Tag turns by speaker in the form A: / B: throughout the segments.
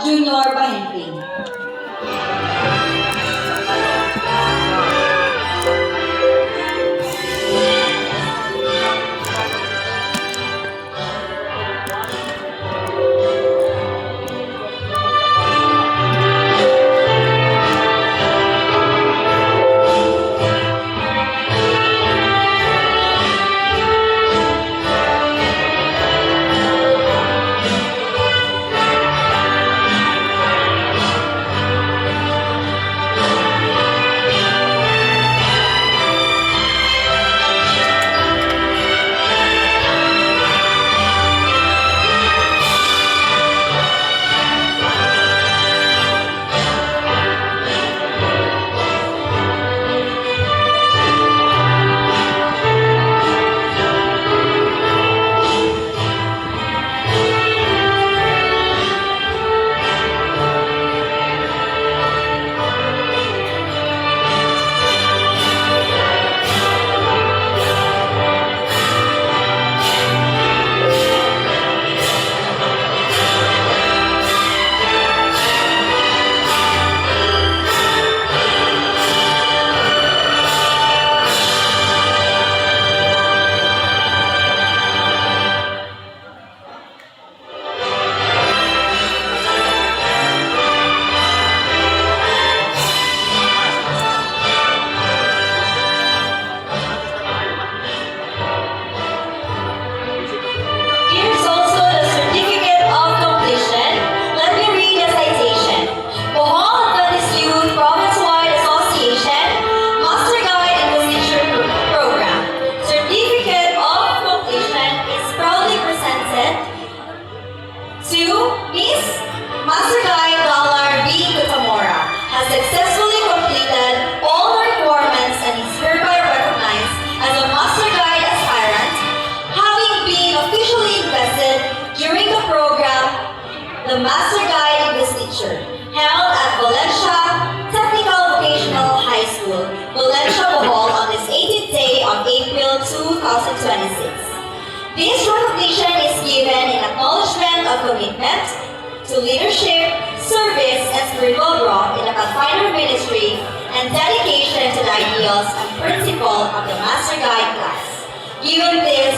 A: Junior Bahinting. Here's also the certificate of completion. Let me read the citation. Bohol Adventist Youth Province-wide Association Master Guide Investiture Program. Certificate of completion is proudly presented to Miss Master Guide Dollar B. Kutamora. Has successfully completed all the requirements and is hereby recognized as a Master Guide aspirant, having been officially invested during the program, the Master Guide Investiture, held at Valencia Technical Vocational High School, Valencia, Bohol, on this 18th day of April 2026. This recognition is given in acknowledgement of commitment to leadership, service, and spiritual growth in the Pathfinder ministry and dedication to the ideals and principle of the Master Guide class. Given this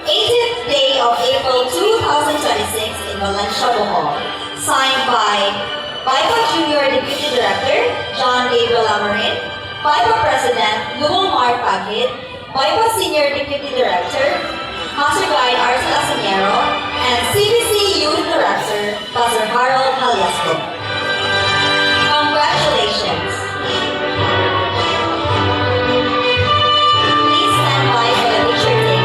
A: 18th day of April 2026 in Valencia, Bohol, signed by BIPA Junior Deputy Director John Gabriel Amarin, BIPA President Lul Mark Pagid, BIPA Senior Deputy Director Master Guide Arcel Asinero, and CBC Youth Director Pastor Harold Haliasco. Congratulations! Please stand by for the picture taking.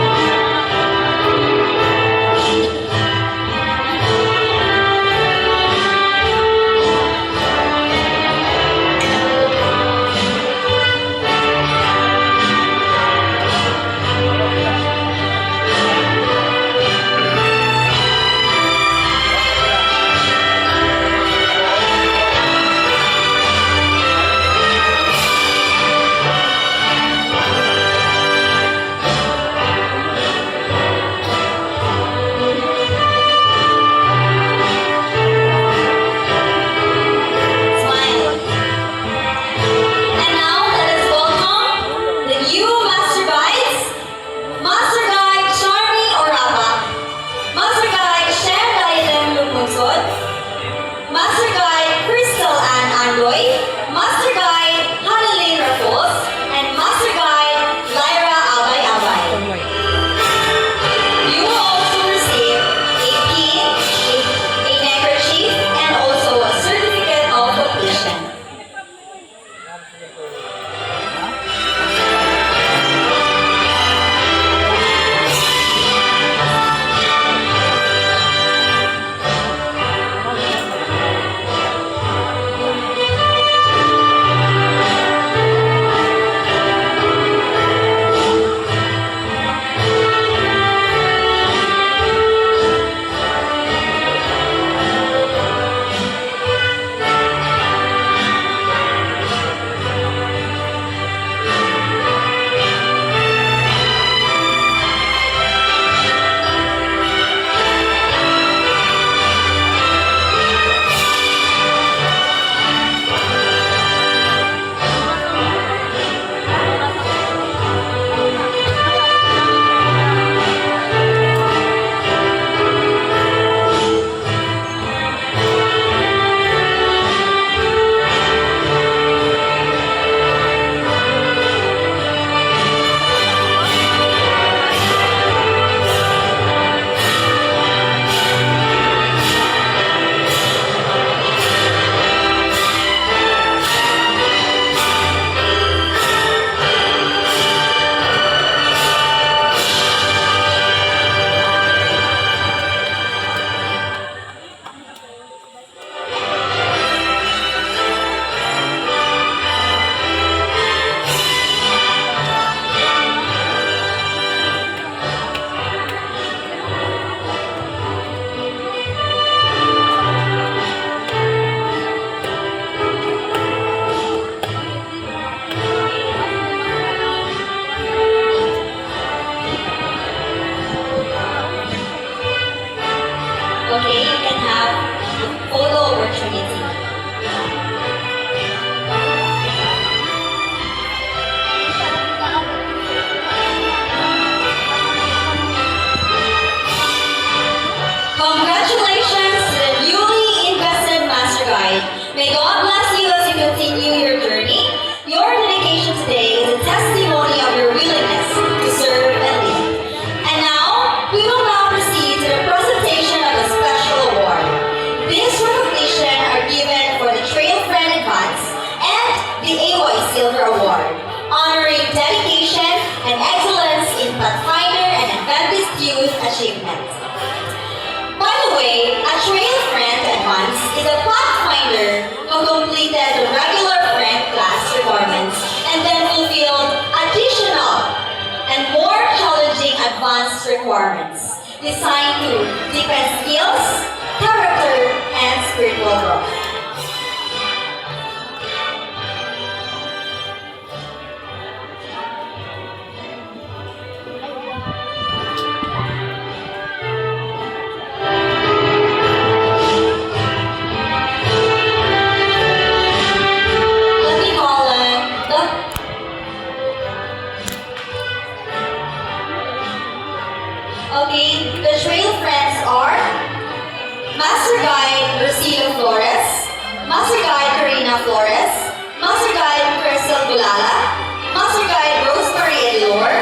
A: you can have photo opportunity. Congratulations to the newly invested Master Guide. May God bless you as you continue your journey. Your dedication today is a testimony of your willingness to serve and lead. And now, we will now proceed to the presentation of a special award. These recognitions are given for the Trail Friend Advance and the AY Silver Award, honoring dedication and excellence in Pathfinder and Adventist Youth Achievement. By the way, a Trail Friend Advance is a pathfinder who completed the regular friend class requirements and then fulfilled additional and more challenging advanced requirements designed to deepen skills, character, and spiritual growth. Let me call the Trail Friends are Master Guide Rosina Flores, Master Guide Karina Flores, Master Guide Crystal Bulala, Master Guide Rosemary Elor,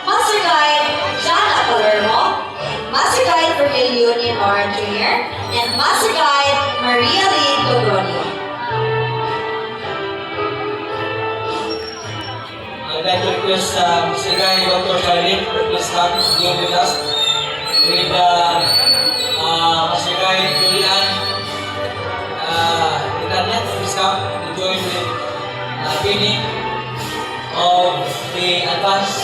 A: Master Guide Jana Palermo, Master Guide Vermilio Nora Jr., and Master Guide Maria Lee Logronio.
B: I'd like to request Mr. Guy, Dr. Sharin, please come here with us with Mr. Guy Julian. Internet, please come to join the pinning of the advance.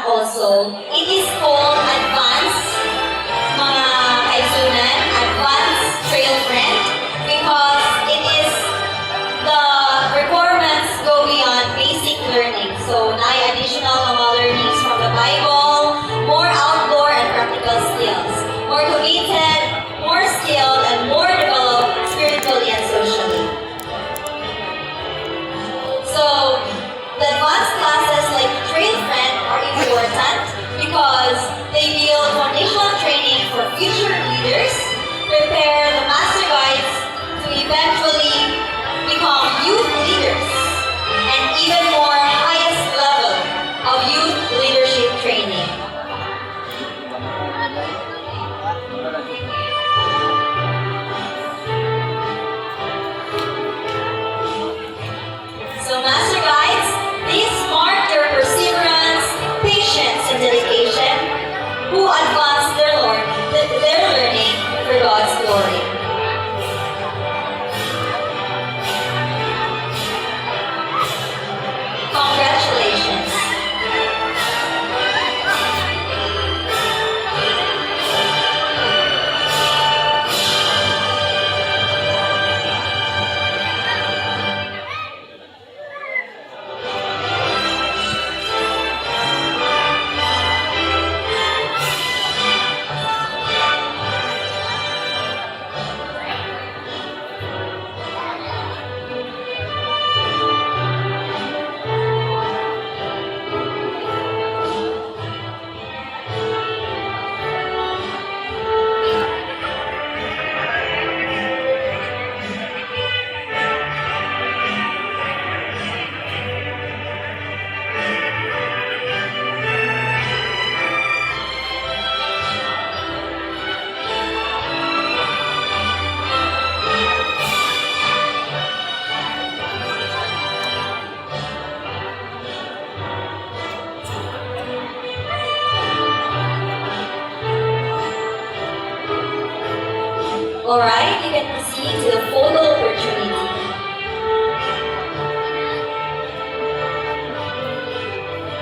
A: Also, it is called Advanced, mga kaisunan, Advanced Trail Friend, because it is the requirements go beyond basic learning. So, additional mga learnings from the Bible, more outdoor and practical skills, more committed, more skilled, and more developed spiritually and socially. So, the advanced classes like Trail Friend are important because they build foundation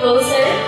A: closer